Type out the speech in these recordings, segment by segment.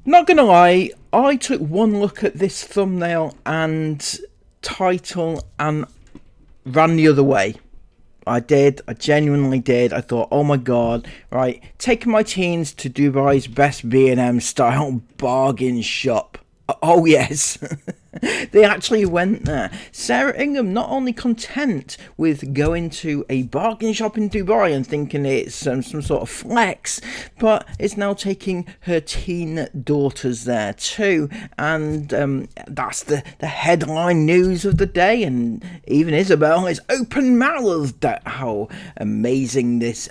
Not gonna lie, I took one look at this thumbnail and title and ran the other way. I did. I genuinely did. I thought, oh my god, right, taking my teens to Dubai's best B&M style bargain shop. Oh yes, they actually went there. Sarah Ingham not only content with going to a bargain shop in Dubai and thinking it's some sort of flex, but is now taking her teen daughters there too. And that's the headline news of the day. And even Isabel is open-mouthed at how amazing this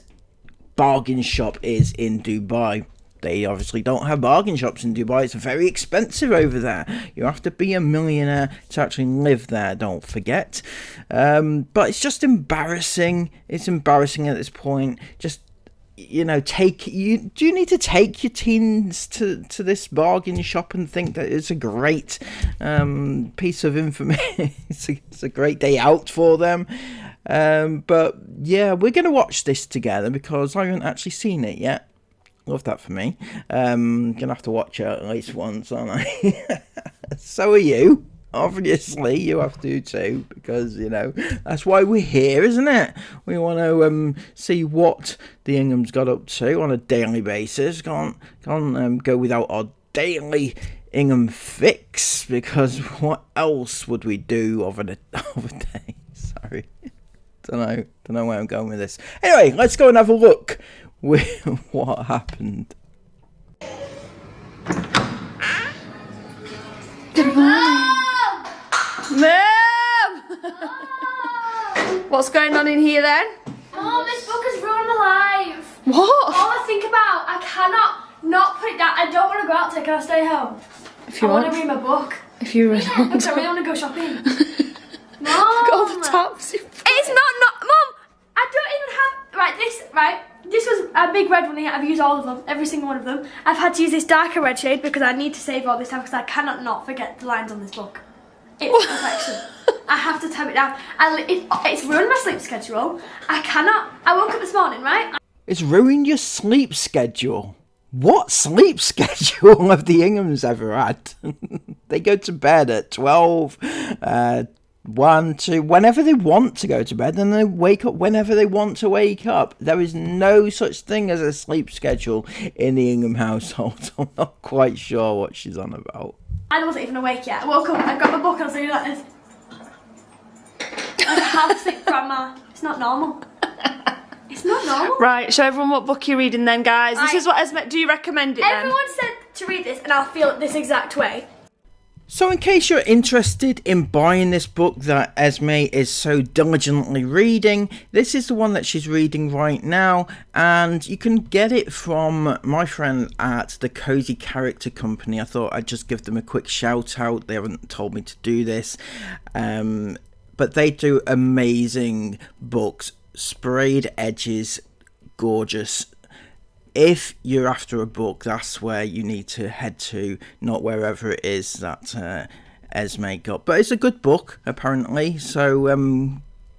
bargain shop is in Dubai. They obviously don't have bargain shops in Dubai. It's very expensive over there. You have to be a millionaire to actually live there, don't forget. But it's just embarrassing. It's embarrassing at this point. Just, you know, do you need to take your teens to this bargain shop and think that it's a great piece of information? It's a great day out for them. But yeah, we're going to watch this together because I haven't actually seen it yet. Love that for me. Gonna have to watch it at least once, aren't I? So are you. Obviously, you have to too, because, you know, that's why we're here, isn't it? We want to see what the Inghams got up to on a daily basis. Can't go without our daily Ingham fix, because what else would we do of a day? Sorry. Don't know where I'm going with this. Anyway, let's go and have a look with what happened. Mom! What's going on in here then? Mom, this book has ruined my life. What? All I think about, I cannot not put it down. I don't want to go out today. Can I stay home? If you I want want to read my book. If you really want Because I to. really want to go shopping. Mom! Look at all the tops. It's not, Mum! I don't even have, this was a big red one here. I've used all of them, every single one of them. I've had to use this darker red shade because I need to save all this time because I cannot not forget the lines on this book. It's perfection. I have to type it down. It's ruined my sleep schedule. I woke up this morning, right? It's ruined your sleep schedule. What sleep schedule have the Inghams ever had? They go to bed at 12, 1, 2, whenever they want to go to bed, and they wake up whenever they want to wake up. There is no such thing as a sleep schedule in the Ingham household. I'm not quite sure what she's on about. I wasn't even awake yet. I woke up, I got my book, and I was doing like this. Like a half asleep grandma. It's not normal. It's not normal. Right, show everyone what book you're reading then, guys. This is what Esme. Do you recommend it then? Everyone said to read this, and I'll feel it this exact way. So in case you're interested in buying this book that Esme is so diligently reading, this is the one that she's reading right now, and you can get it from my friend at the Cozy Character Company. I thought I'd just give them a quick shout out. They haven't told me to do this, but they do amazing books, sprayed edges, gorgeous. If you're after a book, that's where you need to head to, not wherever it is that Esme got. But it's a good book, apparently, so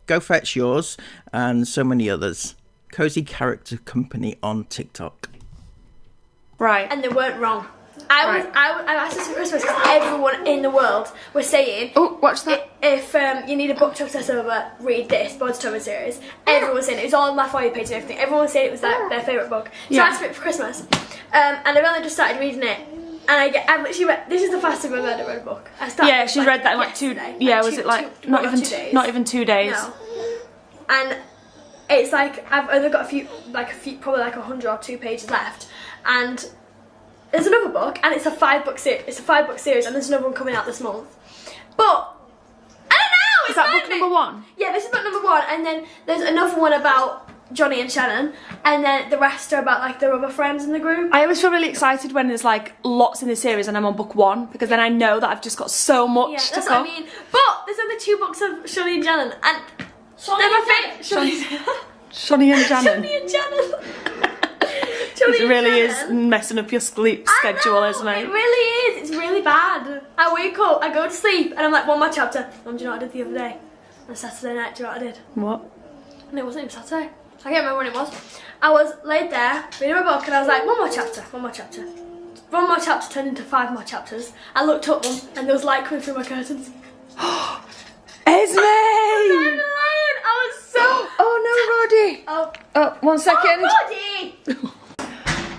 go fetch yours, and so many others. Cozy Character Company on TikTok. Right. And they weren't wrong. I asked this for Christmas because everyone in the world was saying, Oh, watch that. If you need a book to obsess over, read this Boards to Tobin series. Everyone was saying it was all on my For You page and everything. Everyone was saying it was their favourite book. So I asked for it for Christmas, and I've only just started reading it. And I've literally read. This is the fastest I've ever read a book. I started. Yeah, she's read that in like 2 days. Yeah, was it like not even 2 days? Not even 2 days. No. And it's like I've only got a few, probably like 100 or 2 pages left, and there's another book, and it's a 5-book series. It's a 5-book series, and there's another one coming out this month. But I don't know. Is that book number 1? Yeah, this is book number 1, and then there's another one about Johnny and Shannon, and then the rest are about like their other friends in the group. I always feel really excited when there's like lots in the series and I'm on book 1 because then I know that I've just got so much to that's come. what I mean. But there's only 2 books of Johnny and Shannon, and they're my favourite. Johnny and Shannon. Johnny and Shannon. It really is messing up your sleep schedule, isn't it? It really is. It's really bad. I wake up, I go to sleep, and I'm like, one more chapter. Mum, do you know what I did the other day? On Saturday night, do you know what I did? What? And it wasn't even Saturday. I can't remember when it was. I was laid there, reading my book, and I was like, one more chapter. one more chapter turned into 5 more chapters. I looked up them and there was light coming through my curtains. Esme! I'm lying. I was so... Oh no, Roddy. Oh, 1 second. Oh, Roddy!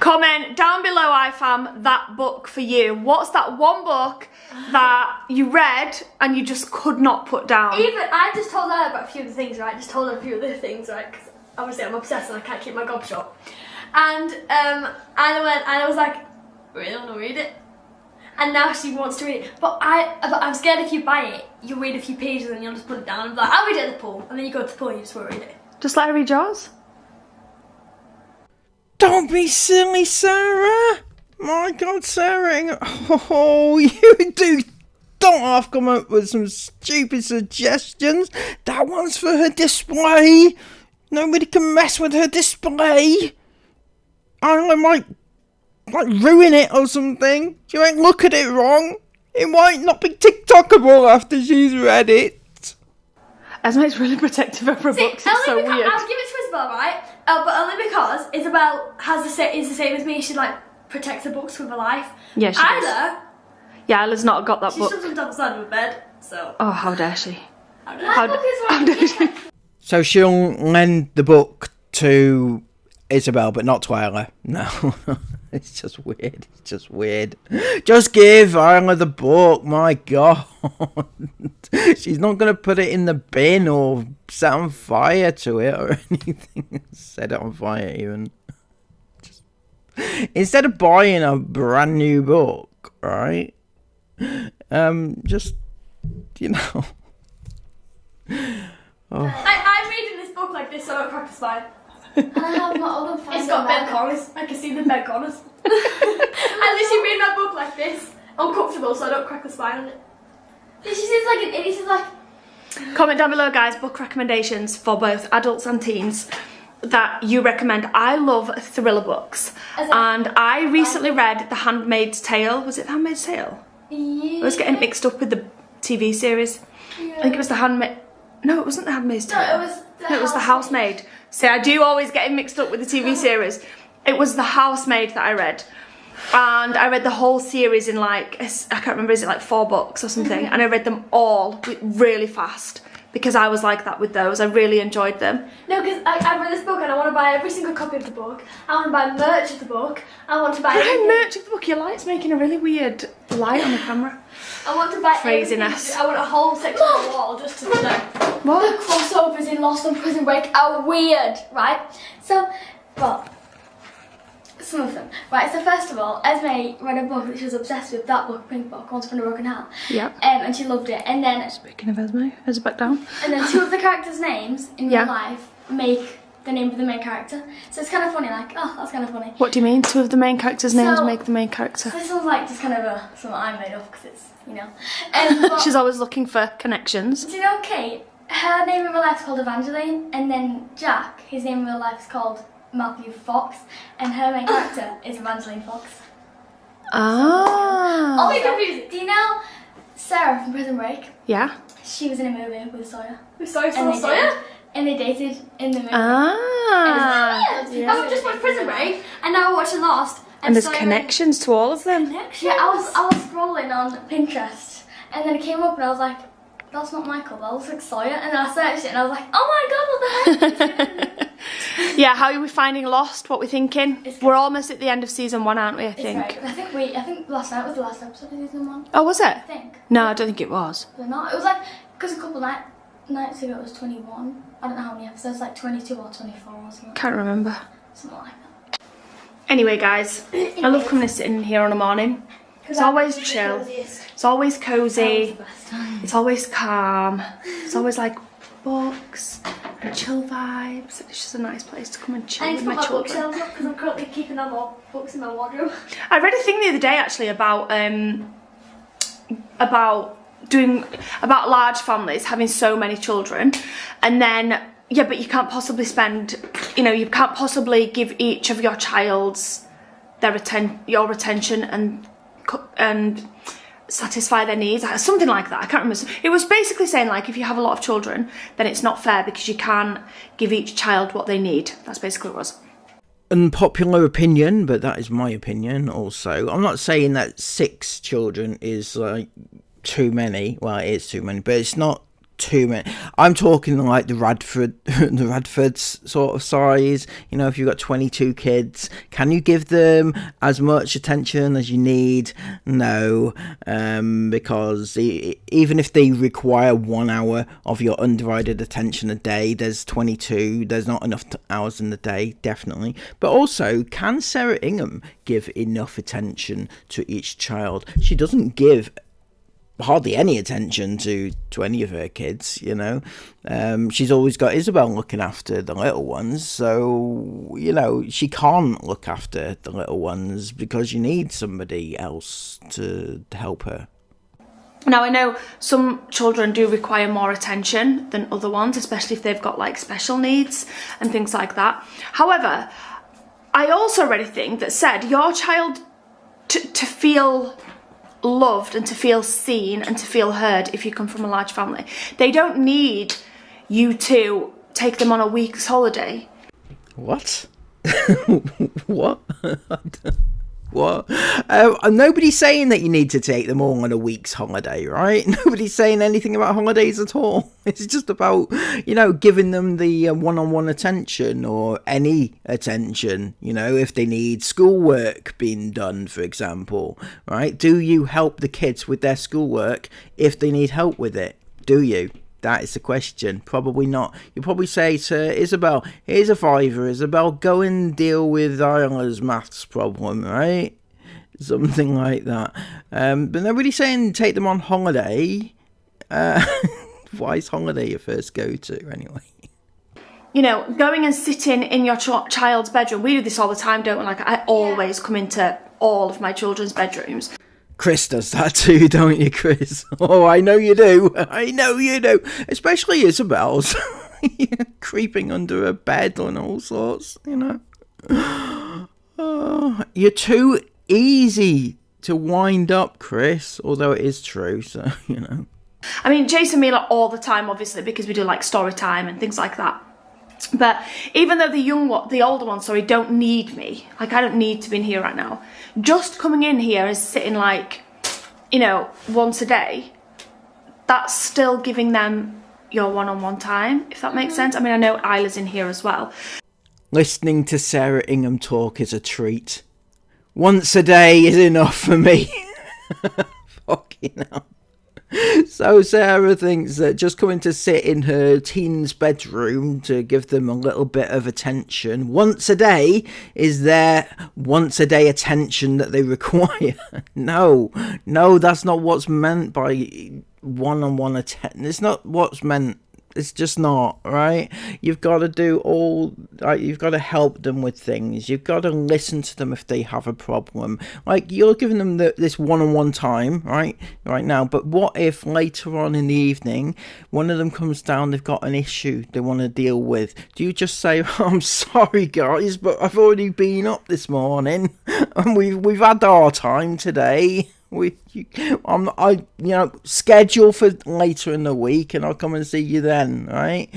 Comment down below, IFAM, that book for you. What's that one book that you read and you just could not put down? I just told her about a few of the things, right? Just told her a few of the things, right? Because obviously I'm obsessed and I can't keep my gob shut. And I was like, really want to read it? And now she wants to read it. But I'm scared if you buy it, you'll read a few pages and you'll just put it down and be like, I'll read it at the pool. And then you go to the pool and you just won't read it. Just let her read yours. Don't be silly, Sarah. My God, Sarah. Oh, you don't have to come up with some stupid suggestions. That one's for her display. Nobody can mess with her display. I might ruin it or something. She might look at it wrong. It might not be TikTokable after she's read it. Esme's really protective of her books. It's so weird. I'll give it to Isabel, right? But only because Isabel is the same as me. She like protects her books with her life. Yeah, she does. Yeah, Isla's not got that book. She shoves them down the side of her bed. So. Oh, how dare she? How dare she? So she'll lend the book to Isabel, but not to Isla. No, it's just weird. It's just weird. Just give Isla the book. My God, she's not gonna put it in the bin or set on fire to it or anything. Set it on fire even. Just instead of buying a brand new book, right? Just Oh. I'm reading this book like this so I don't crack the spine. And I have my other friend. It's got bed corners. I can see the bed corners. I literally read my book like this, uncomfortable, so I don't crack the spine on it. She seems like an idiot. She's like. Comment down below, guys, book recommendations for both adults and teens that you recommend. I love thriller books, and I recently read The Handmaid's Tale. Was it The Handmaid's Tale? Yeah. I was getting mixed up with the TV series. Yeah. I think it was The Handmaid. No, it wasn't The Handmaid's Tale. No, it was The Housemaid. See, I do always get mixed up with the TV series. It was The Housemaid that I read. And I read the whole series in like, I can't remember, is it like 4 books or something? And I read them all really fast because I was like that with those. I really enjoyed them. No, because I read this book and I want to buy every single copy of the book. I want to buy merch of the book. I want to buy everything. Merch of the book. Your light's making a really weird light on the camera. I want to buy Craziness. everything. I want a whole section of the wall just to like. The crossovers in Lost and Prison Break are weird, right? So, well, some of them. Right, so first of all, Esme read a book that she was obsessed with, that book, Pink Book, Once Upon a Broken Heart. Yep. And she loved it. And then, Speaking of Esme, is it back down? and then 2 of the characters' names in Yeah. real life make the name of the main character. So it's kind of funny, like, oh, that's kind of funny. What do you mean? 2 of the main characters' names So- make the main character. So this one's like just kind of something I made up because it's, you know. But, She's always looking for connections. do you know Kate? Her name in real life is called Evangeline, and then Jack, his name in real life is called Matthew Fox, and her main character is Evangeline Fox. Ah. Oh, confusing. Do you know Sarah from Prison Break? Yeah. She was in a movie with Sawyer. With Sawyer And they Sawyer? dated- And they dated in the movie. Ah. Yeah. I just watched Prison Break and now we're watching Lost. And there's Sawyer- connections to all of them. Yeah, I was scrolling on Pinterest, and then it came up, and I was like, that's not Michael, that looks like Sawyer. And then I searched it, and I was like, oh my god, what the heck? Yeah, how are we finding Lost? What we thinking? It's good. We're almost at the end of season 1, aren't we? I It's think. right. I think last night was the last episode of season 1. Oh, was it? I think. No, I don't think it was. Was it not? It was like, because a couple nights ago it was 21. I don't know how many episodes, like 22 or 24 or something. Can't remember. Something like that. Anyway, guys, I love coming and sitting here on a morning. It's always chill. It's always cozy. It's always calm. It's always like books and chill vibes. It's just a nice place to come and chill I need with to put my my children. bookshelves up because I'm currently keeping all my books in my wardrobe. I read a thing the other day actually about large families having so many children, and then but you can't possibly spend, you can't possibly give each of your child's your attention and satisfy their needs, something like that. I can't remember. It was basically saying like if you have a lot of children, then it's not fair because you can't give each child what they need. That's basically what it was. unpopular opinion, but that is my opinion also. I'm not saying that 6 children is like too many. Well, it is too many, but it's not too many. I'm talking like the Radford's sort of size. You know, if you've got 22 kids, can you give them as much attention as you need? No, because even if they require 1 hour of your undivided attention a day, there's 22. There's not enough hours in the day, definitely. But also, can Sarah Ingham give enough attention to each child? She doesn't give hardly any attention to any of her kids, you know. She's always got Isabel looking after the little ones, so, you know, she can't look after the little ones because you need somebody else to help her. Now, I know some children do require more attention than other ones, especially if they've got like special needs and things like that. However, I also read a thing that said your child to feel loved and to feel seen and to feel heard, if you come from a large family, they don't need you to take them on a week's holiday. What? What? What? Nobody's saying that you need to take them all on a week's holiday, right? Nobody's saying anything about holidays at all. It's just about, you know, giving them the one-on-one attention or any attention, you know, if they need schoolwork being done, for example, right? Do you help the kids with their schoolwork if they need help with it? Do you? That is the question. Probably not. You probably say to Isabel, here's a fiver, Isabel, go and deal with Isla's maths problem, right? Something like that. But nobody's saying take them on holiday. Why is holiday your first go-to anyway? You know, going and sitting in your child's bedroom. We do this all the time, don't we? Like, I always come into all of my children's bedrooms. Chris does that too, don't you, Chris? Oh, I know you do. I know you do. Especially Isabel's. Creeping under her bed and all sorts, you know. Oh, you're too easy to wind up, Chris. Although it is true, so, you know. I mean, Jason and me like all the time, obviously, because we do like story time and things like that. But even though the older ones, sorry, don't need me, like I don't need to be in here right now, just coming in here and sitting like, you know, once a day, that's still giving them your one-on-one time, if that makes sense. I mean, I know Isla's in here as well. Listening to Sarah Ingham talk is a treat. Once a day is enough for me. Fucking hell. So Sarah thinks that just coming to sit in her teen's bedroom to give them a little bit of attention once a day is their once a day attention that they require. No, that's not what's meant by one-on-one attention. It's not what's meant. It's just not, right? You've got to do all, like, you've got to help them with things. You've got to listen to them if they have a problem. Like, you're giving them this one-on-one time, right now. But what if later on in the evening, one of them comes down, they've got an issue they want to deal with? Do you just say, oh, I'm sorry, guys, but I've already been up this morning, and we've had our time today. Schedule for later in the week and I'll come and see you then, right?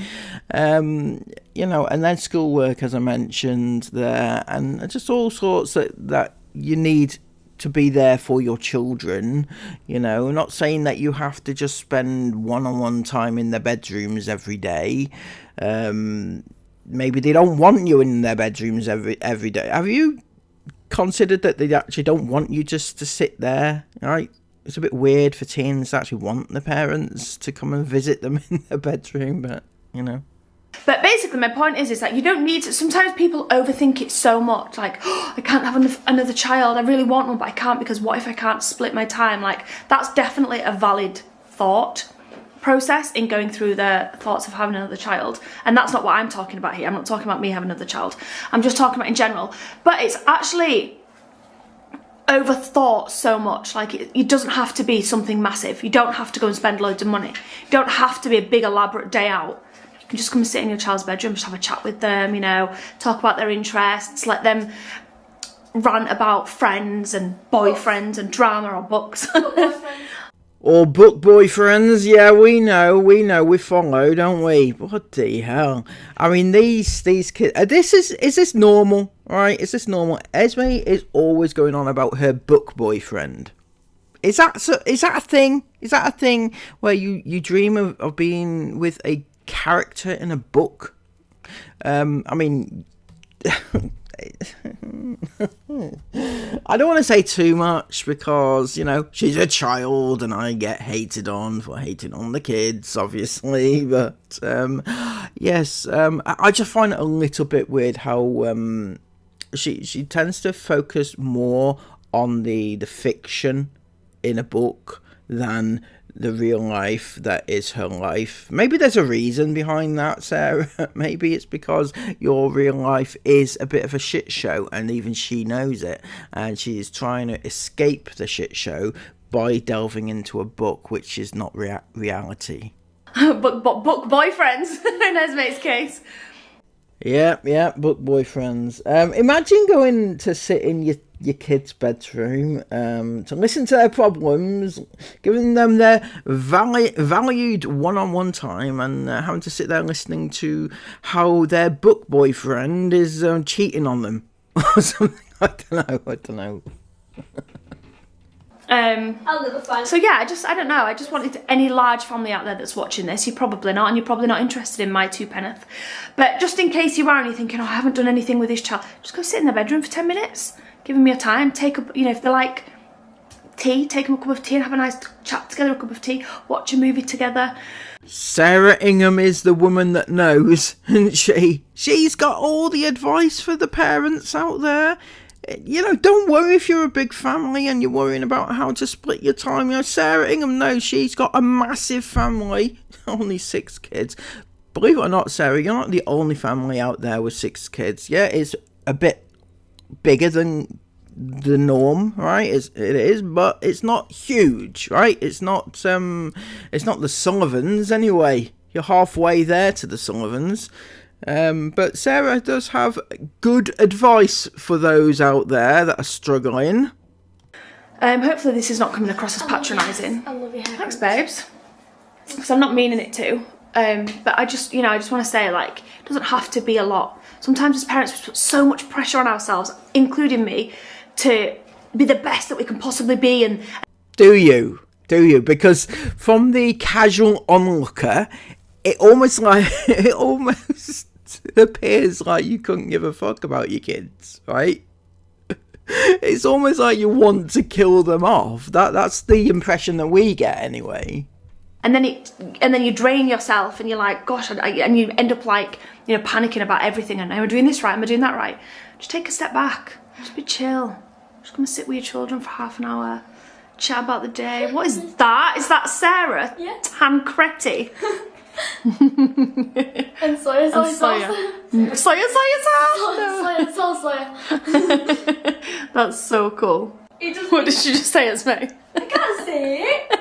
You know, and then schoolwork, as I mentioned there, and just all sorts that you need to be there for your children, you know. Not saying that you have to just spend one-on-one time in their bedrooms every day. Maybe they don't want you in their bedrooms every day. Have you considered that they actually don't want you just to sit there, right? It's a bit weird for teens to actually want their parents to come and visit them in their bedroom, but, you know. But basically my point is that you don't need to, sometimes people overthink it so much, like, oh, I can't have another child, I really want one but I can't because what if I can't split my time? Like, that's definitely a valid thought process in going through the thoughts of having another child, and that's not what I'm talking about here. I'm not talking about me having another child, I'm just talking about in general. But it's actually overthought so much. Like, it doesn't have to be something massive. You don't have to go and spend loads of money. You don't have to be a big elaborate day out. You can just come and sit in your child's bedroom, just have a chat with them, you know, talk about their interests, let them rant about friends and boyfriends and drama or books. Or book boyfriends, yeah, we know, we follow, don't we? What the hell? I mean, these kids, is this normal? Right? Is this normal? Esme is always going on about her book boyfriend. Is that a thing? Is that a thing where you dream of being with a character in a book? I mean, I don't want to say too much because, you know, she's a child and I get hated on for hating on the kids, obviously. But yes, I just find it a little bit weird how she tends to focus more on the fiction in a book than the real life that is her life. Maybe there's a reason behind that, Sarah. Maybe it's because your real life is a bit of a shit show and even she knows it, and she is trying to escape the shit show by delving into a book which is not reality. Book boyfriends in Esme's case. Yeah, book boyfriends. Imagine going to sit in your kid's bedroom to listen to their problems, giving them their valued one-on-one time, and having to sit there listening to how their book boyfriend is cheating on them or something. I don't know. I'll never find. So yeah, I don't know. I just wanted any large family out there that's watching this. You're probably not, and you're probably not interested in my two penneth. But just in case you are, and you're thinking, oh, I haven't done anything with this child, just go sit in their bedroom for 10 minutes. Give them your time. Take up, you know, if they like tea, take them a cup of tea and have a nice chat together, a cup of tea, watch a movie together. Sarah Ingham is the woman that knows, isn't she? She's got all the advice for the parents out there. You know, don't worry if you're a big family and you're worrying about how to split your time. You know, Sarah Ingham knows. She's got a massive family, only 6 kids. Believe it or not, Sarah, you're not the only family out there with 6 kids. Yeah, it's a bit bigger than the norm, right? It is, but it's not huge, right? It's not the Sullivans anyway. You're halfway there to the Sullivans. But Sarah does have good advice for those out there that are struggling. Hopefully this is not coming across as patronising. I love your hair. Thanks, babes. Because I'm not meaning it to. But I just want to say, like, it doesn't have to be a lot. Sometimes as parents we put so much pressure on ourselves, including me, to be the best that we can possibly be. And do you? Because from the casual onlooker, it almost appears like you couldn't give a fuck about your kids, right? It's almost like you want to kill them off. That's the impression that we get anyway. And then you drain yourself, and you're like, gosh, and you end up like, you know, panicking about everything. And am I doing this right? Am I doing that right? Just take a step back. Just be chill. Just come and sit with your children for half an hour. Chat about the day. What is that? Is that Sarah? Yeah. Tancredi. And soya sauce. Soya. That's so cool. What did she just say, Esme? I can't say it.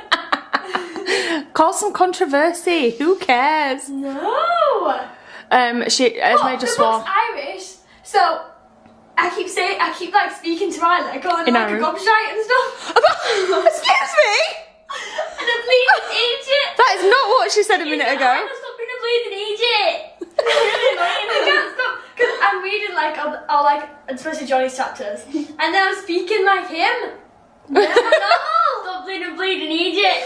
Cause some controversy. Who cares? No. Esme just swore. Irish, so I keep like speaking to Riley, calling In her like a Irish? gobshite and stuff. Excuse me? And a bleeding idiot. That is not what she said a minute ago. I can't stop being a bleeding idiot. Really annoying. I can't stop because I'm reading like all like especially Johnny's chapters, and then I'm speaking like him. No, stop being a bleeding idiot.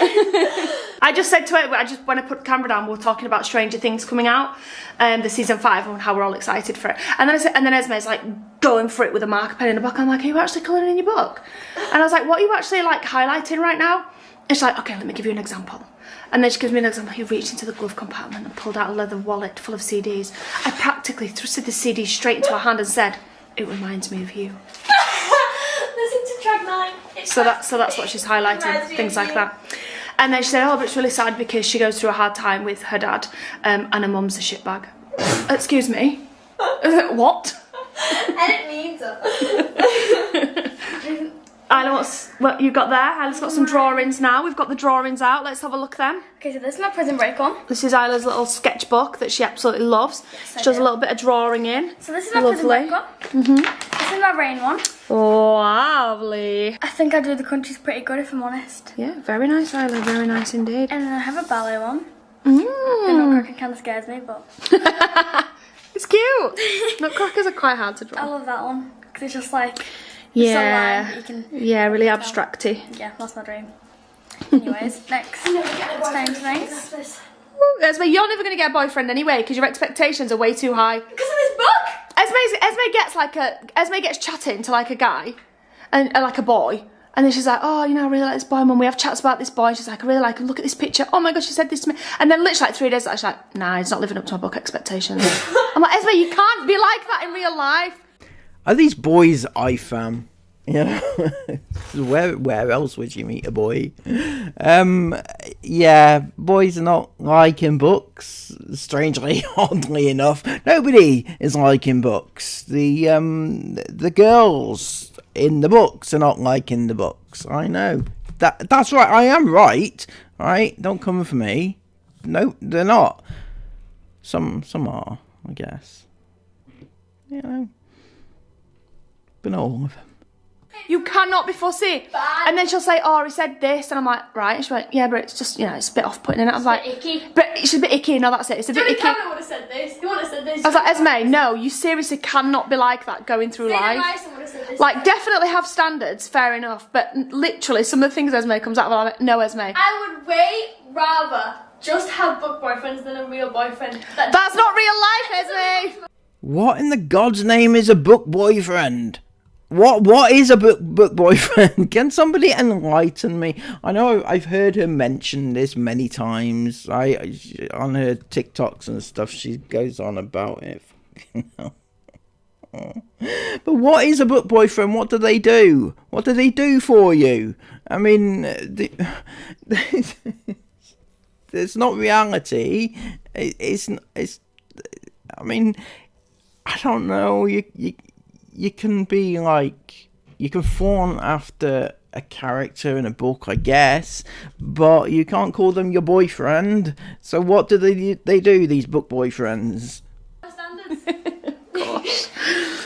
I just said to her, when I put the camera down, we were talking about Stranger Things coming out, the season 5, and how we're all excited for it. And then Esme's like going for it with a marker pen in the book. I'm like, are you actually colouring in your book? And I was like, what are you actually like highlighting right now? And she's like, okay, let me give you an example. And then she gives me an example. He reached into the glove compartment and pulled out a leather wallet full of CDs. I practically thrusted the CD straight into her hand and said, it reminds me of you. Listen to track 9. So that's what she's highlighting, things like that. And then she said, oh, but it's really sad because she goes through a hard time with her dad, and her mum's a shitbag. Excuse me? What? I didn't mean to. Isla, what you got there? Isla's got some drawings now. We've got the drawings out. Let's have a look then. Okay, so this is my prison break one. This is Isla's little sketchbook that she absolutely loves. Yes, She does a little bit of drawing in. So this is my prison break one. This is my rain one. Lovely. I think I do the countries pretty good if I'm honest. Yeah, very nice, Isla. Very nice indeed. And then I have a ballet one. The nutcracker kind of scares me, but... It's cute. Nutcrackers are quite hard to I draw. love that one because it's just like Yeah. it's a line that you can Really tell. abstracty. Yeah, that's my dream. Anyways, next. Thanks. Esme, you're never going to get a boyfriend anyway because your expectations are way too high. Because of this book. Esme gets chatting to like a guy and like a boy. And then she's like, oh, you know, I really like this boy. Mum, we have chats about this boy. And she's like, I really like him. Look at this picture. Oh my gosh, she said this to me. And then literally like 3 days later, she's like, nah, he's not living up to my book expectations. I'm like, Esme, you can't be like that in real life. Are these boys IFAM? You know, where else would you meet a boy? Yeah, boys are not liking books. Strangely, oddly enough, nobody is liking books. The girls in the books are not liking the books. I know that's right. I am right. Right? Don't come for me. No, they're not. Some are, I guess. You know, but not all of them. You cannot be fussy. And then she'll say, oh, he said this. And I'm like, right. And she's like, yeah, but it's just, you know, it's a bit off-putting. And I was like, icky. But it's a bit icky. No, that's it. It's a bit icky. Cameron would have said this. He would have said this. I was like, Esme, no, you seriously cannot be like that going through life. Like, definitely have standards, fair enough. But literally, some of the things Esme comes out of, I'm like, no, Esme. I would way rather just have book boyfriends than a real boyfriend. That's not real life, Esme. What in the God's name is a book boyfriend? What is a book boyfriend? Can somebody enlighten me? I know I've heard her mention this many times. On her TikToks and stuff, she goes on about it. But what is a book boyfriend? What do they do? What do they do for you? I mean, it's not reality. It's. I mean, I don't know. You can be like, you can fawn after a character in a book, I guess, but you can't call them your boyfriend. So what do they do, these book boyfriends?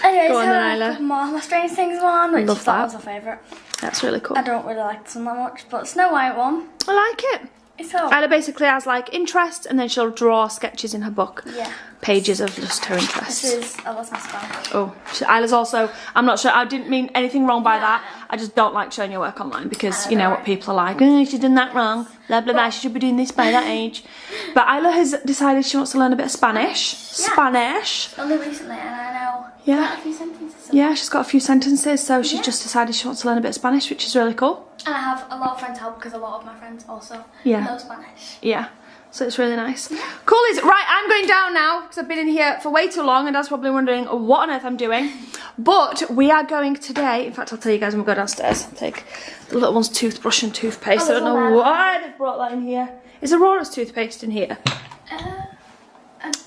Anyways, Go on then, a Isla. couple more. My Strange Things one, which Love I thought that. was my favourite. That's really cool. I don't really like this one that much, but Snow White one. I like it. It's all Isla basically has like interests and then she'll draw sketches in her book. Yeah. Pages of just her interests. This is I lost my spell. Oh, Isla's also, I'm not sure, I didn't mean anything wrong by that. I just don't like showing your work online because you know what people are like. Oh, she's done that wrong. Blah, blah, blah. She should be doing this by that age. But Isla has decided she wants to learn a bit of Spanish. Yeah. Spanish. Only recently, and I know Yeah. quite a few sentences. Yeah, she's got a few sentences, so she's just decided she wants to learn a bit of Spanish, which is really cool. And I have a lot of friends help because a lot of my friends also know Spanish. Yeah, so it's really nice. Cool is right. I'm going down now because I've been in here for way too long, and Dad's probably wondering what on earth I'm doing. But we are going today. In fact, I'll tell you guys when we go downstairs. I'll take the little one's toothbrush and toothpaste. I don't know why they've brought that in here. Is Aurora's toothpaste in here?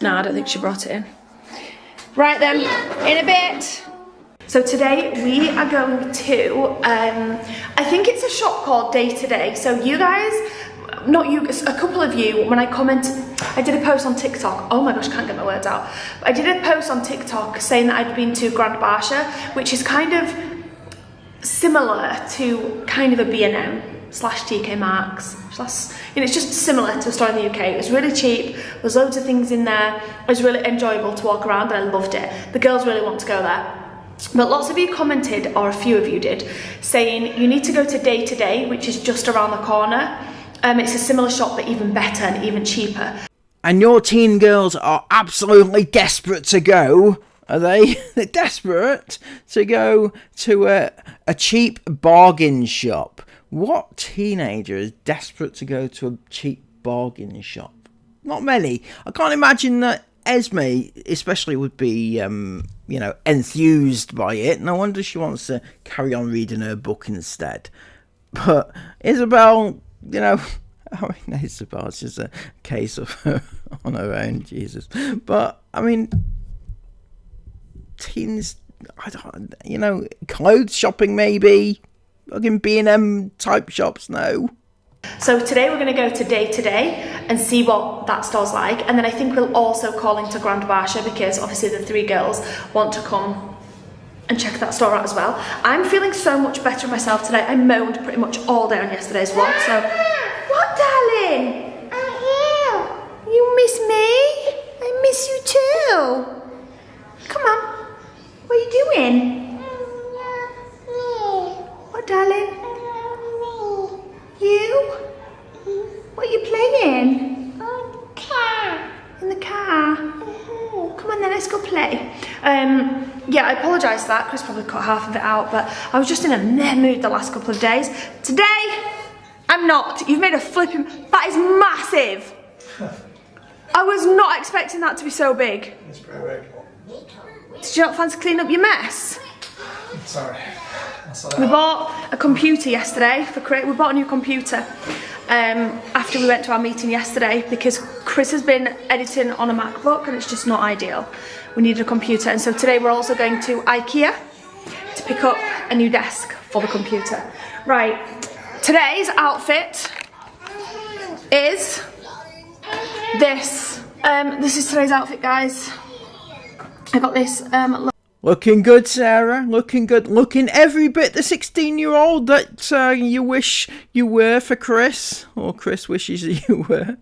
No, I don't think she brought it in. Right then, in a bit. So today we are going to, I think it's a shop called Day to Day. So you guys, not you, a couple of you, when I I did a post on TikTok. Oh my gosh, I can't get my words out. But I did a post on TikTok saying that I'd been to Grand Barsha, which is kind of similar to kind of a B&M / TK Maxx. You know, it's just similar to a store in the UK. It was really cheap. There's loads of things in there. It was really enjoyable to walk around and I loved it. The girls really want to go there. But lots of you commented, or a few of you did, saying you need to go to Day to Day, which is just around the corner. It's a similar shop, but even better and even cheaper. And your teen girls are absolutely desperate to go, are they? They're desperate to go to a cheap bargain shop. What teenager is desperate to go to a cheap bargain shop? Not many. I can't imagine that Esme especially would be, you know, enthused by it. No wonder she wants to carry on reading her book instead. But Isabel, you know, I mean, Isabel's just a case of her on her own, Jesus. But, I mean, teens, I don't, you know, clothes shopping maybe. Fucking B&M type shops, no. So today we're going to go to Day to Day and see what that store's like, and then I think we'll also call into Grand Barsha because obviously the 3 girls want to come and check that store out as well. I'm feeling so much better myself today. I moaned pretty much all day on yesterday's vlog, so... What, darling? You miss me? I miss you too. playing? What, darling? You? What are you playing? In the car? Come on then, let's go play. Yeah, I apologise for that. Chris probably cut half of it out, but I was just in a meh mood the last couple of days. Today, I'm not. You've made a flipping... That is massive. I was not expecting that to be so big. It's pretty big. Did you not fancy cleaning up your mess? Sorry. We bought a computer yesterday for Chris. We bought a new computer after we went to our meeting yesterday because Chris has been editing on a MacBook and it's just not ideal. We needed a computer, and so today we're also going to IKEA to pick up a new desk for the computer. Right, today's outfit is this. This is today's outfit, guys. I got this. Looking good, Sarah. Looking good. Looking every bit the 16-year-old that you wish you were for Chris. Or Chris wishes you were.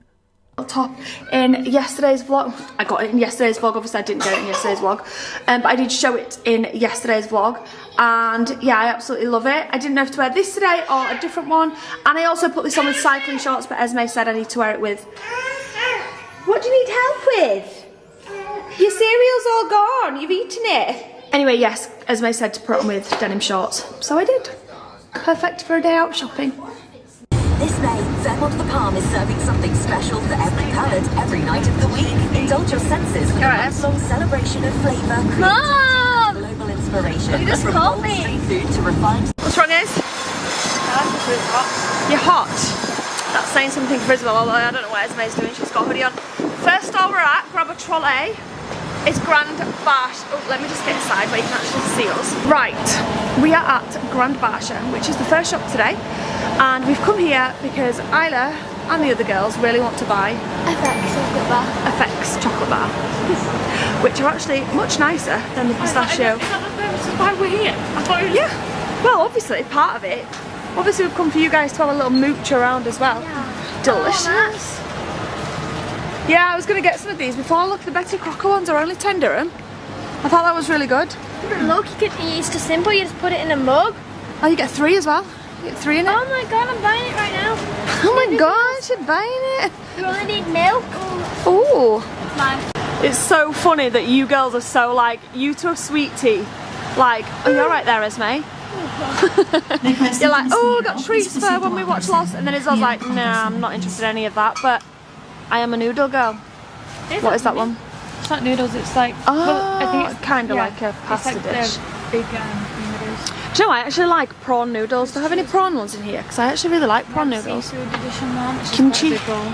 Top in yesterday's vlog. I got it in yesterday's vlog. Obviously I didn't get it in yesterday's vlog. But I did show it in yesterday's vlog. And yeah, I absolutely love it. I didn't know if to wear this today or a different one. And I also put this on with cycling shorts, but Esme said I need to wear it with... What do you need help with? Your cereal's all gone. You've eaten it. Anyway, yes, Esme said to put on with denim shorts. So I did. Perfect for a day out shopping. This May, Fairmont the Palm is serving something special for every palate, every night of the week. Indulge your senses with a month-long celebration of flavour, Mom! global inspiration. You just from called bold me. street food to refined... What's wrong, Is? You're hot. That's saying something for Isabel, although I don't know what Esme's doing. She's got a hoodie on. First store we're at, grab a trolley. It's Grand Barsha. Oh, let me just get inside where you can actually see us. Right, we are at Grand Barsha, which is the first shop today. And we've come here because Isla and the other girls really want to buy FX chocolate bar, which are actually much nicer than the pistachio. Is that why we're here? I thought it was... Yeah, well obviously part of it. Obviously we've come for you guys to have a little mooch around as well. Yeah. Delicious. Oh, nice. Yeah, I was going to get some of these before. Look, the Betty Crocker ones are only £10 dirham. I thought that was really good. But look, it's too simple. You just put it in a mug. Oh, you get 3 as well. You get 3 in it. Oh my god, I'm buying it right now. Oh my gosh, you're buying it. You only need milk. Ooh. Mine. It's so funny that you girls are so like, you two have sweet tea. Like, oh, you're right there, Esme. You're like, oh, got treats for when we watch Lost. And then Isabel's like, nah, I'm not interested in any of that. But I am a noodle girl. What is that one? It's not noodles, it's like... Oh, well, I think it's kind of yeah, like a pasta it's like dish. Big noodles. Do you know, I actually like prawn noodles. Do I have any prawn ones in here? Because I actually really like prawn noodles. Seafood edition one. It's just Kimchi. quite a big bowl.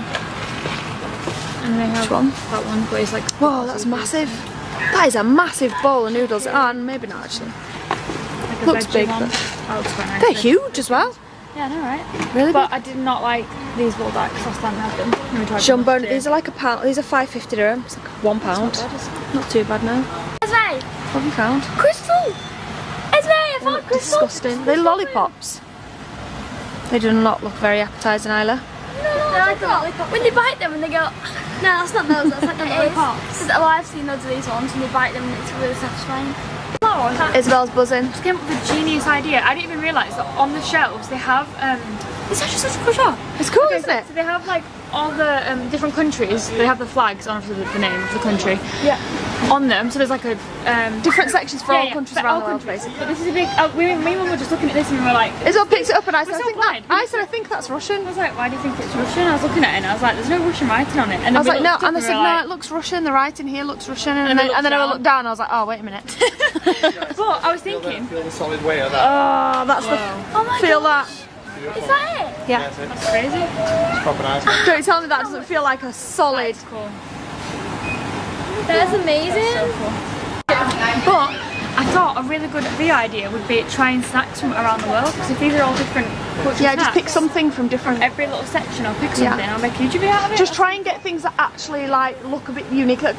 And they have Which one? that one, but it's like... Whoa, that's massive. That is a massive bowl of noodles. And maybe not actually. like a Looks veggie big, one. but That looks quite nice. they're huge as well. Yeah, I know, right? Really But big. I did not like these ball backs, so I didn't have them. Let me try them Jumbo, today. these are like a pound. These are £5.50 dirham. It's like £1. Not too bad now. Esme, £1. crystal. Esme, I found crystal. Disgusting. They're lollipops. They do not look very appetising, Isla. They're like a lollipop. When they bite them and they go, no, that's not those. That's like the lollipops. Well, I've seen loads of these ones, and they bite them, and it's really satisfying. Isabel's buzzing. I came up with a genius idea. I didn't even realise that on the shelves they have it's actually such a cool shop. It's cool, Okay, isn't it? So they have like all the different countries. They have the flags on the name of the country. Yeah. On them. So there's like a Different sections for all countries for around all the world, countries. basically. But this is a big. Me and Mum were just looking at this and we were like. Isabel picks it up and I said, We're I so think blind. I think that's Russian. I was like, why do you think it's Russian? I was looking at it and I was like, there's no Russian writing on it. And then I was we like, no, looked up and I we said, were no, like- it looks Russian, the writing here looks Russian, and And then I I looked looked down and I was like, oh, wait a minute. But I was thinking. Feel the solid weight of that. Oh, that's Oh my feel god. that. Is that it? Yeah. That's crazy. It's proper nice. Don't you tell me that doesn't feel like a solid. It's cool. That's amazing. But I thought a really good V idea would be try and snacks from around the world, because if these are all different cultural Yeah, just pick snacks, something from different. every little section I'll pick Yeah. something, I'll make a YouTube video out of it. Just try and get things that actually like look a bit unique. Like,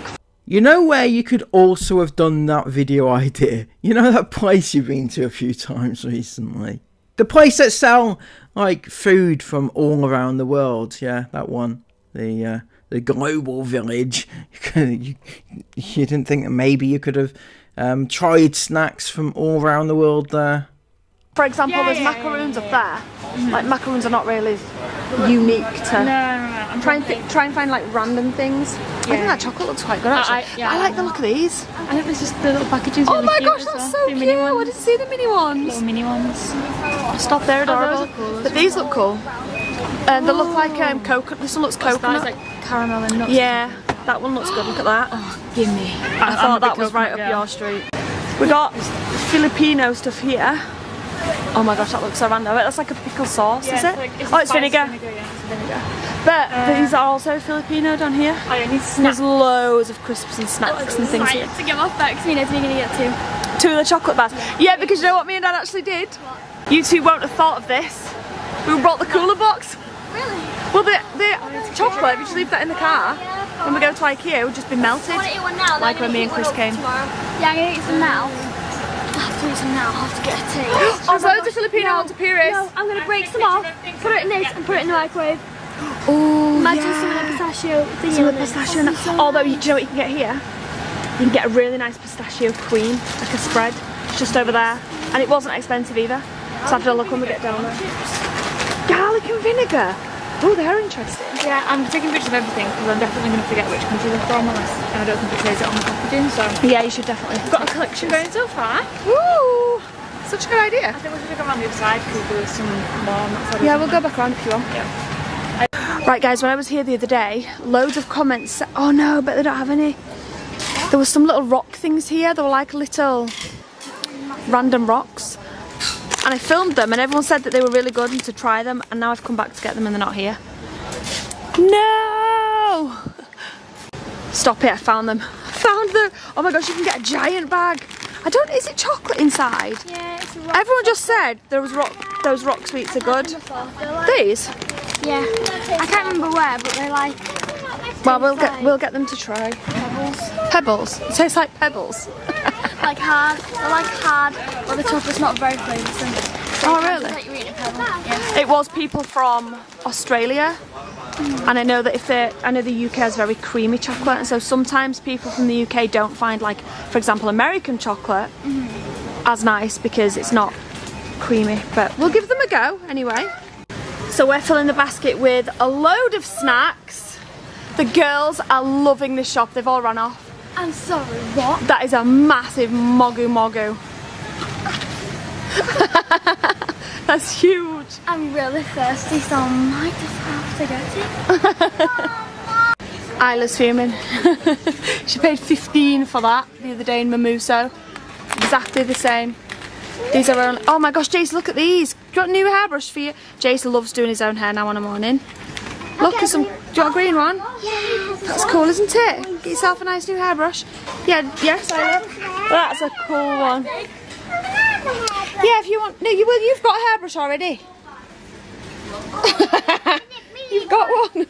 You know where you could also have done that video idea? You know that place you've been to a few times recently? The place that sell like food from all around the world. Yeah, that one. The global village. You didn't think that maybe you could have Tried snacks from all around the world there. For example, there's macaroons up there. Like macaroons are not really unique to. No. Try and find like random things. I think that chocolate looks quite good actually. I like the look of these. I think there's just the little packages. Oh really my cute gosh, as that's well. so The cute! mini I ones. didn't see the mini ones. Little mini ones. Stop, they're adorable. Those are cool. But these look cool. And they look like coconut. This one looks That's coconut. like caramel and nuts. Yeah, that one looks good. Look at that. Give me. I thought that was right up your street. We got Filipino stuff here. Oh my gosh, that looks so random. That's like a pickle sauce, is it? Oh, it's vinegar. But these are also Filipino down here. Oh, yeah, There's loads of crisps and snacks and things here. To get off back, so you know, you're going to get two. 2 of the chocolate bars. Yeah, because you know what me and Dad actually did? You two won't have thought of this. We brought the cooler box. Really? Well, the chocolate, if you just leave that in the car, when we go to IKEA, it would just be melted. I want to eat one now. Like when me and Chris came. Yeah, I'm going to eat some now. I have to eat some now. I have to get a tea. There's loads of Filipino ENQUIRIES. No, I'm going to break some off, put it in this and put it in the microwave. Oh, Imagine some of the pistachio thingy. Some of on the it. pistachio nuts. Although, do you know what you can get here? You can get a really nice pistachio cream, like a spread. It's just over there. And it wasn't expensive either. So have a look when we get down there. Garlic and vinegar. Oh, they're interesting. Yeah, I'm taking pictures of everything because I'm definitely going to forget which country they're from unless, and I don't think it says it on the packaging, so. Yeah, you should definitely. Got a collection going so far. Woo! Such a good idea. I think we should go around the other side because there was some more on that side. Yeah, we'll go back around if you want. Yeah. Right guys, when I was here the other day, loads of comments. Oh no, but they don't have any. There was some little rock things here. They were like little random rocks. And I filmed them and everyone said that they were really good and to try them, and now I've come back to get them and they're not here. No! Stop it, I found them. I found them! Oh my gosh, you can get a giant bag. I don't, is it chocolate inside? Yeah, it's a rock. Everyone just said those rock sweets are good. These? Yeah. I can't remember where, but they're like. Well, we'll get them to try. Pebbles. It tastes like pebbles. Like hard. They're like hard, but the chocolate's not very flavoursome. Oh really? Like you're eating a pebble. Yeah. It was people from Australia, and I know that I know the UK has very creamy chocolate, and so sometimes people from the UK don't find, like, for example, American chocolate as nice because it's not creamy. But we'll give them a go anyway. So we're filling the basket with a load of snacks. The girls are loving this shop. They've all run off. I'm sorry, what? That is a massive mogu mogu. That's huge. I'm really thirsty, so I might just have to go to. Isla's fuming. She paid 15 for that the other day in Mamuso. Exactly the same. These are only, oh my gosh, Jace, look at these. Do you want a new hairbrush for you? Jace loves doing his own hair now on a morning. Look at some, do you want a green one? Yeah. That's cool, isn't it? Get yourself a nice new hairbrush. Yeah, yes, I love. That's a cool one. Yeah, if you want, no, you will. You've got a hairbrush already. You've got one.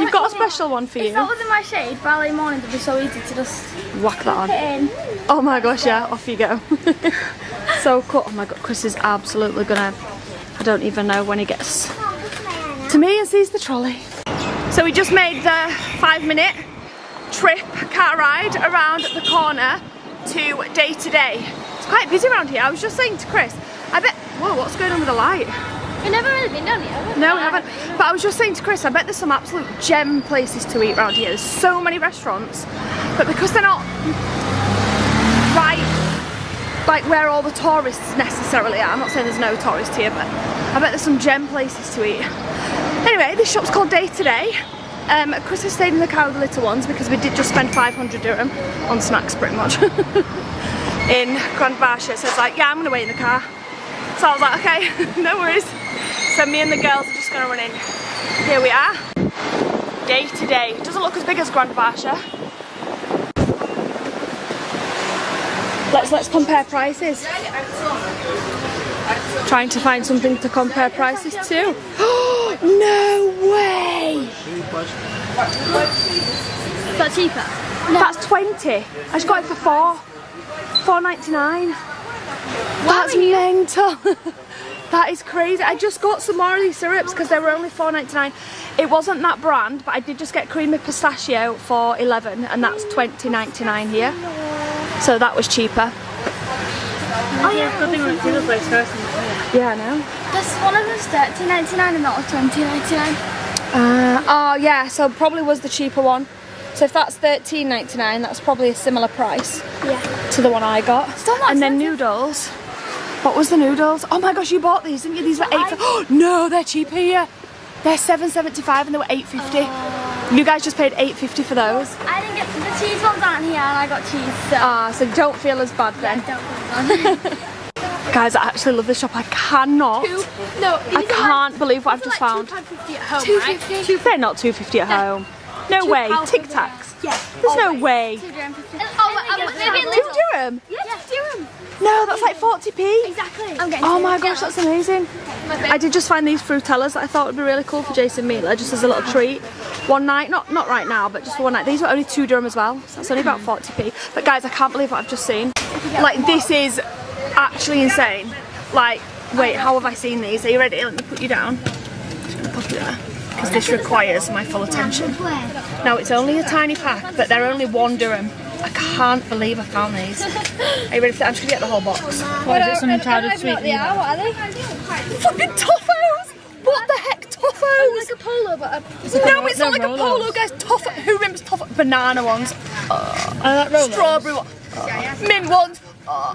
You've got a special one for If that you. was in my shade, ballet morning would be so easy to just Whack that on. put in. Oh my gosh, yeah, off you go. So cool. Oh my god, Chris is absolutely gonna, I don't even know when he gets to me and sees the trolley. So we just made the 5-minute trip, car ride around the corner to Day to Day. It's quite busy around here. I was just saying to Chris, I bet, whoa, what's going on with the light? We've never really been down here. No, we haven't. But I was just saying to Chris, I bet there's some absolute gem places to eat around here. There's so many restaurants, but because they're not right, like where all the tourists necessarily are. I'm not saying there's no tourists here, but I bet there's some gem places to eat. Anyway, this shop's called Day to Day. Chris has stayed in the car with the little ones because we did just spend 500 dirham on snacks pretty much in Grand Barsha. So it's like, yeah, I'm gonna wait in the car. So I was like, okay, no worries. So me and the girls are just gonna run in. Here we are. Day to Day. It doesn't look as big as Grand Barsha. Let's compare prices. Trying to find something to compare prices to. No way! Is that cheaper? That's 20. I just got it for $4.99. That's mental. That is crazy. I just got some more of these syrups because they were only $4.99. It wasn't that brand, but I did just get creamy pistachio for 11, and that's $20.99 here. So that was cheaper. Oh yeah. Good thing we went to the place first. Yeah, I know. This one of them's £13.99 and not £20.99. Oh yeah, so probably was the cheaper one. So if that's £13.99, that's probably a similar price to the one I got. Still not and then expensive. noodles. What was the noodles? Oh my gosh, you bought these, didn't you? These were £8. Oh no, they're cheaper here. They're £7.75 and they were £8.50. You guys just paid £8.50 for those. I didn't get the cheese ones aren't here and I got cheese. So. So don't feel as bad then. Don't feel bad. Guys, I actually love this shop. I cannot. I can't believe what I've just found. £2.50 at home, £2.50. They're not £2.50 at home. No way. Tic Tacs. Yeah. There's no way. £2.50. maybe £2 dirham. Yeah, dirham. No, that's like 40p. Exactly. I'm getting Oh my gosh, that's amazing. I did just find these fruitellas that I thought would be really cool for Jason Mila, just as a little treat. One night, not right now, but just for one night. These were only 2 dirham as well, so that's only about 40p. But guys, I can't believe what I've just seen. Like, this is actually insane. Like, wait, how have I seen these? Are you ready? Let me put you down. I'm just gonna pop you there, because this requires my full attention. Now, it's only a tiny pack, but they're only 1 dirham. I can't believe I found these. Are you ready for that? I'm just gonna get the whole box. What is it, some childhood sweet? What are they? Fucking toffos! What the heck, toffos? Like a polo, but No, it's not like a polo, guys. Toffo. Who remembers toffo? Banana ones. I like rollers. Strawberry ones. Mint ones. I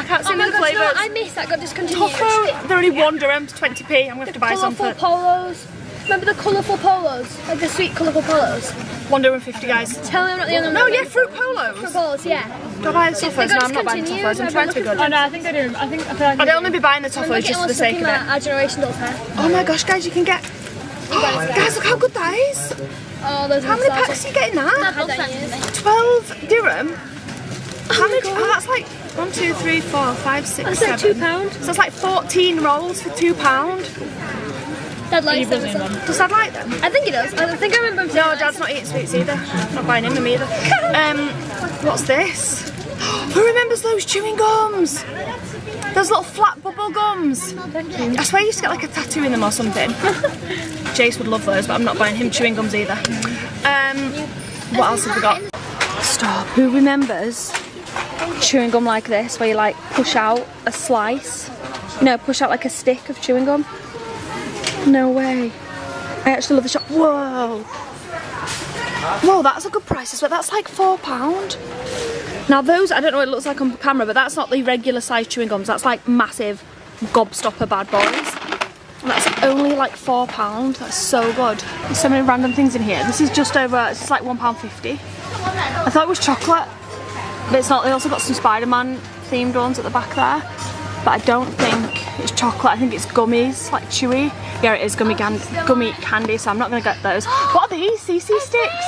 can't see the flavours. I missed that. Got discontinued. Toffo. They're only 1 dirham, 20p. I'm gonna have to buy some for Colourful polos. Remember the colourful polos? Like the sweet colourful polos? 1 dirham 50, guys. Tell me I'm not the only one. No, yeah, fruit polos. Fruit polos, yeah. Do I buy the toffos? they No, got I'm not buying discontinued, toffos. I'm trying to be good. Oh no, I think I do. I feel like I'd only be buying the toffos just for the sake of it. Our generation does hair. Oh my gosh, guys, you can get. Guys, look how good that is. Oh, those How many packs are you getting that? 12 dirham? How many? Oh, that's like 1, 2, 3, 4, 5, 6, That's 7. like £2. So it's like 14 rolls for £2. Dad likes them. Does Dad like them? I think he does. I think I remember him saying No, that. Dad's not eating sweets either. Not buying him them either. What's this? Who remembers those chewing gums? Those little flat bubble gums. I swear you used to get like a tattoo in them or something. Jace would love those, but I'm not buying him chewing gums either. What else have we got? Stop. Who remembers chewing gum like this, where you like push out a slice? No, push out like a stick of chewing gum. No way. I actually love the shop. Whoa. Whoa, that's a good price as well. That's like £4. Now those, I don't know what it looks like on camera, but that's not the regular size chewing gums. That's like massive gobstopper bad boys. And that's only like £4. That's so good. There's so many random things in here. This is just over, it's just like £1.50. I thought it was chocolate, but it's not. They also got some Spider-Man themed ones at the back there. But I don't think it's chocolate. I think it's gummies, like chewy. Yeah, it is gummy candy, so I'm not going to get those. What are these? CC sticks?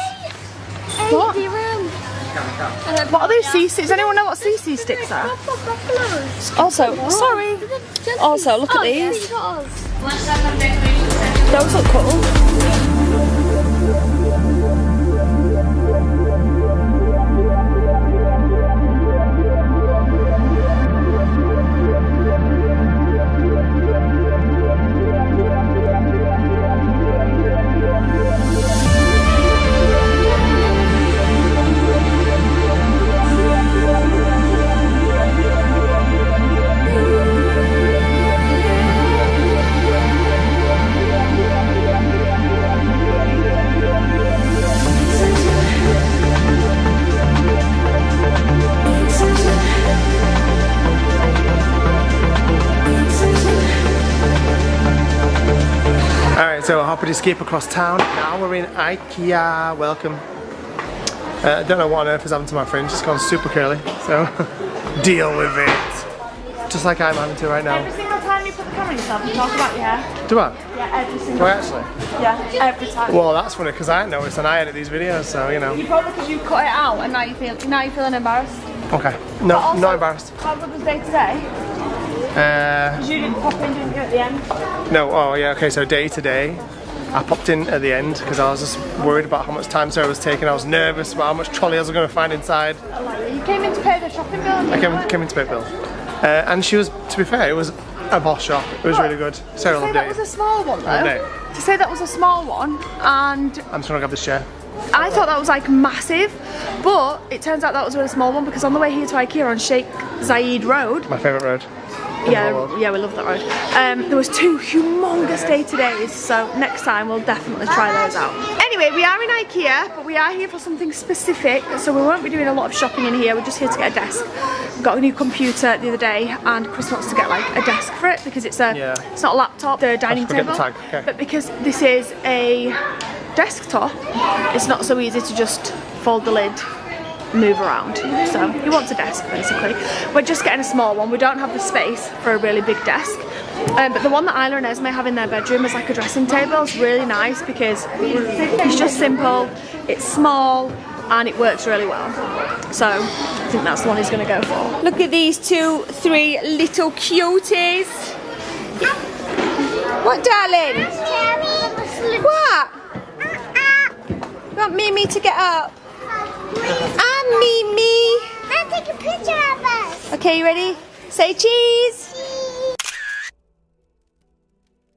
What? What are these CC? Does anyone know what CC sticks are? Also, sorry. Also, look at these. Those look cool. So a hoppity skip across town. Now we're in IKEA. Welcome. I don't know what on earth is happening to my fringe. It's gone super curly. So deal with it. Just like I'm having to right now. Every single time you put the camera on yourself, you talk about your hair. Do I? Yeah, every single Do I time. actually? Yeah, every time. Well, that's funny because I hadn't noticed and I edit these videos, so you know. You probably because you cut it out and now you're feeling embarrassed. Okay. No, Also, not embarrassed. How good was day today? Because you didn't pop in, didn't you, at the end? No, oh yeah, okay, so day to day, I popped in at the end because I was just worried about how much time Sarah was taking. I was nervous about how much trolley I was going to find inside. You came in to pay the shopping bill? I came in to pay the bill. And she was, to be fair, it was a boss shop. It was really good. Sarah loved it. That was a small one though. Loved it. To say that was a small one and... I'm just going to grab this chair. I thought that was like massive, but it turns out that was a really small one because on the way here to IKEA on Sheikh Zayed Road, My favourite road. yeah, we love that road. There was 2 humongous day-to-days, so next time we'll definitely try those out. Anyway, we are in IKEA, but we are here for something specific, so we won't be doing a lot of shopping in here. We're just here to get a desk. We got a new computer the other day, and Chris wants to get like a desk for it because it's it's not a laptop, the dining table, the tag. Okay. but because this is a desktop, it's not so easy to just fold the lid, move around. So he wants a desk basically. We're just getting a small one. We don't have the space for a really big desk. But the one that Isla and Esme have in their bedroom is like a dressing table. It's really nice because it's just simple, it's small, and it works really well. So I think that's the one he's going to go for. Look at these 2, 3 little cuties. What, darling? What? You want Mimi to get up? I'm Mimi. I'll take a picture of us. Okay, you ready? Say cheese.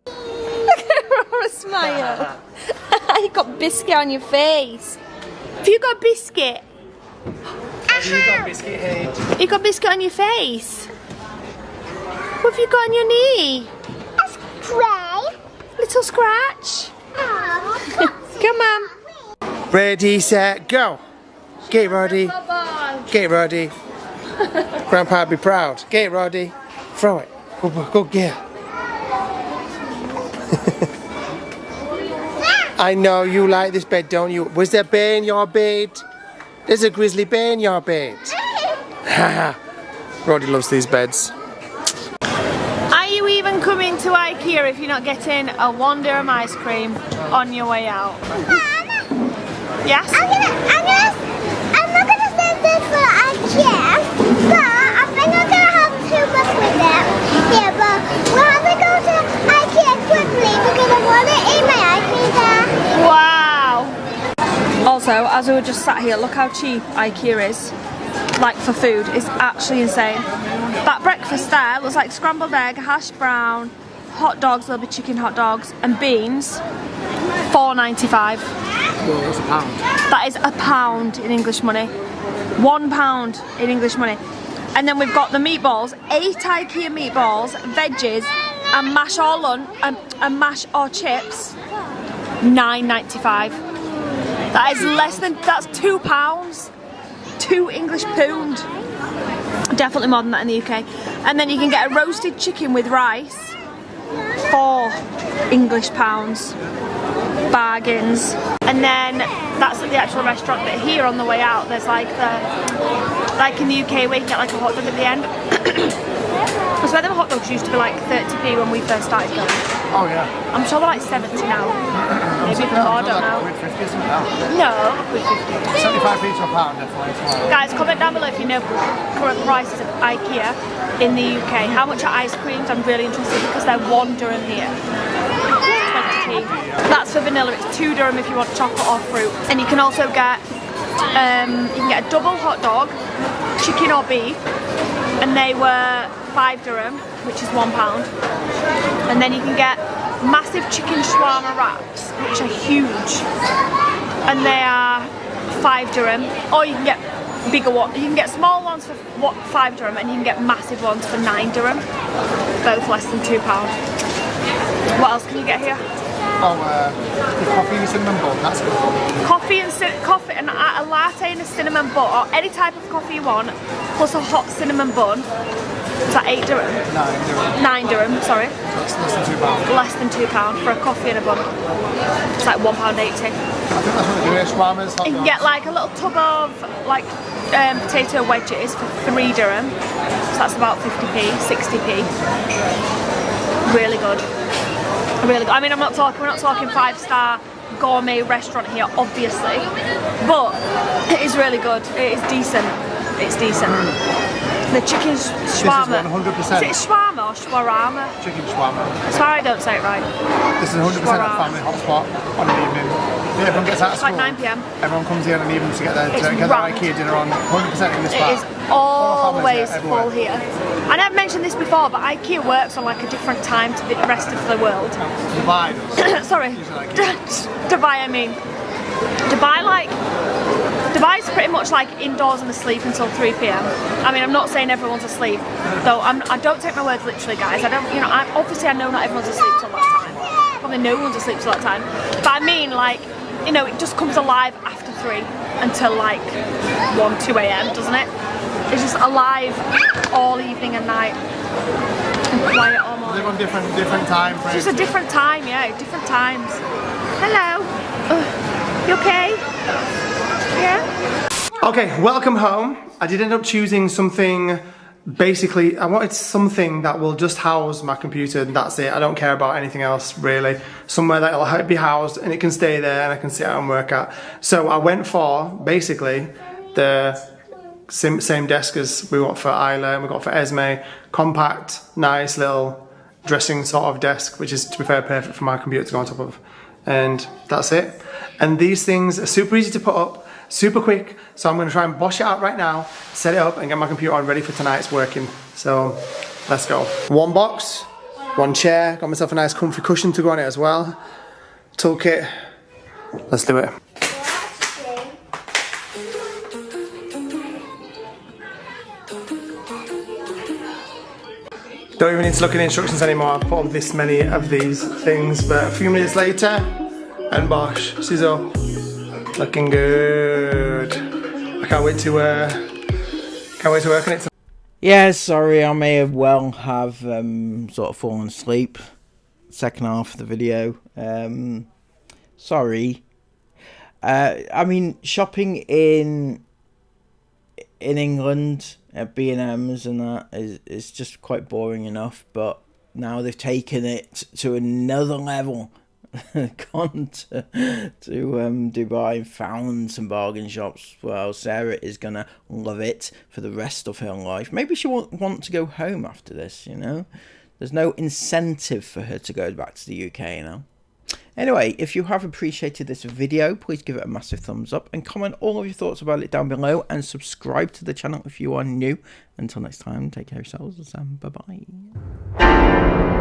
Look at Aurora smile. You got biscuit on your face. Have you got biscuit? You got biscuit head. You got biscuit on your face. What have you got on your knee? A spray. Little scratch. Come on. Ready, set, go. Get ready. Get ready. Grandpa be proud. Get ready. Throw it. Go get it. I know you like this bed, don't you? Was there a bear in your bed? There's a grizzly bear in your bed. Haha. Roddy loves these beds. Are you even coming to IKEA if you're not getting a £1 ice cream on your way out? Yes? I'm not gonna send this for IKEA, but I think I'm gonna have 2 bus with them. Yeah, but we'll have to go to IKEA quickly because I want to eat my ice cream there. Wow! Also, as we were just sat here, look how cheap IKEA is. Like for food, it's actually insane. That breakfast there was like scrambled egg, hash brown, hot dogs, little bit chicken hot dogs, and beans. £4.95. Well, that's a pound. That is £1 in English money. £1 in English money. And then we've got the meatballs, 8 IKEA meatballs, veggies, and mash or lunch, and mash or chips, £9.95. That is less than, that's £2. 2 English pound. Definitely more than that in the UK. And then you can get a roasted chicken with rice, 4 English pounds. Bargains. And then that's at the actual restaurant, but here on the way out there's like like in the UK where you can get like a hot dog at the end. I swear them hot dogs used to be like 30p when we first started going. Oh yeah. I'm sure they're like 70 now. Maybe even more, I don't know. No, quid 50. 75p to a pound, definitely. Guys, comment down below if you know current prices of IKEA in the UK. How much are ice creams? I'm really interested because they're £1 here. 20p. That's for vanilla. It's £2 if you want chocolate or fruit. And you can also get a double hot dog, chicken or beef, and they were £5, which is £1. And then you can get massive chicken shawarma wraps, which are huge, and they are £5. Or you can get bigger ones. You can get small ones for £5, and you can get massive ones for £9. Both less than £2. What else can you get here? Oh, the coffee and cinnamon bun, that's good. Coffee and a latte and a cinnamon bun, or any type of coffee you want, plus a hot cinnamon bun. Is that £8? £9, sorry. So it's less than £2. Less than £2 for a coffee and a bun. It's like £1.80. I think that's what they do, shawarmas, hot dogs. You can get like a little tub of like potato wedges for £3. So that's about 50p, 60p. Really good. Really good. I mean, we're not talking 5-star gourmet restaurant here, obviously, but it is really good. It is decent. It's decent. The chicken shawarma. This is 100%. Is it shawarma or shawarma? Chicken shawarma. I swear I don't say it right. This is 100% a family hotspot on an evening. Everyone gets out of It's school. like 9 PM. Everyone comes here on an evening to get their rammed. IKEA dinner on. 100% in this spot. It is always full here. I never mentioned this before, but IKEA works on like a different time to the rest of the world. Dubai does. Sorry, Usually IKEA. Dubai I mean. Dubai's pretty much like indoors and asleep until 3 p.m. I mean, I'm not saying everyone's asleep, though. I don't take my words literally, guys. I don't, you know, obviously I know not everyone's asleep till that time. Probably no one's asleep till that time. But I mean, like, you know, it just comes alive after 3 until like 1, 2 a.m. doesn't it? It's just alive all evening and night and quiet all morning. They're on different time frames. It's just a different time, yeah, different times. Hello. You okay? Yeah? Okay, welcome home. I did end up choosing something, basically, I wanted something that will just house my computer and that's it. I don't care about anything else really. Somewhere that it'll be housed and it can stay there and I can sit out and work at. So I went for, basically, the same desk as we got for Isla and we got for Esme. Compact, nice little dressing sort of desk, which is, to be fair, perfect for my computer to go on top of. And that's it. And these things are super easy to put up, super quick. So I'm going to try and bosh it out right now, set it up and get my computer on ready for tonight's working. So let's go. One box, one chair, got myself a nice comfy cushion to go on it as well. Toolkit. Let's do it. Don't even need to look at the instructions anymore. I've put up this many of these things, but a few minutes later, and bosh, she's up. Looking good. I can't wait to work on it. Yeah, sorry, I may well have sort of fallen asleep. Second half of the video. Sorry. I mean, shopping in England at B&M's and that is just quite boring enough, but now they've taken it to another level. Gone to Dubai and found some bargain shops. Well, Sarah is gonna love it for the rest of her life. Maybe she won't want to go home after this, you know. There's no incentive for her to go back to the UK, you know. Anyway, if you have appreciated this video, please give it a massive thumbs up and comment all of your thoughts about it down below and subscribe to the channel if you are new. Until next time, take care of yourselves and bye bye.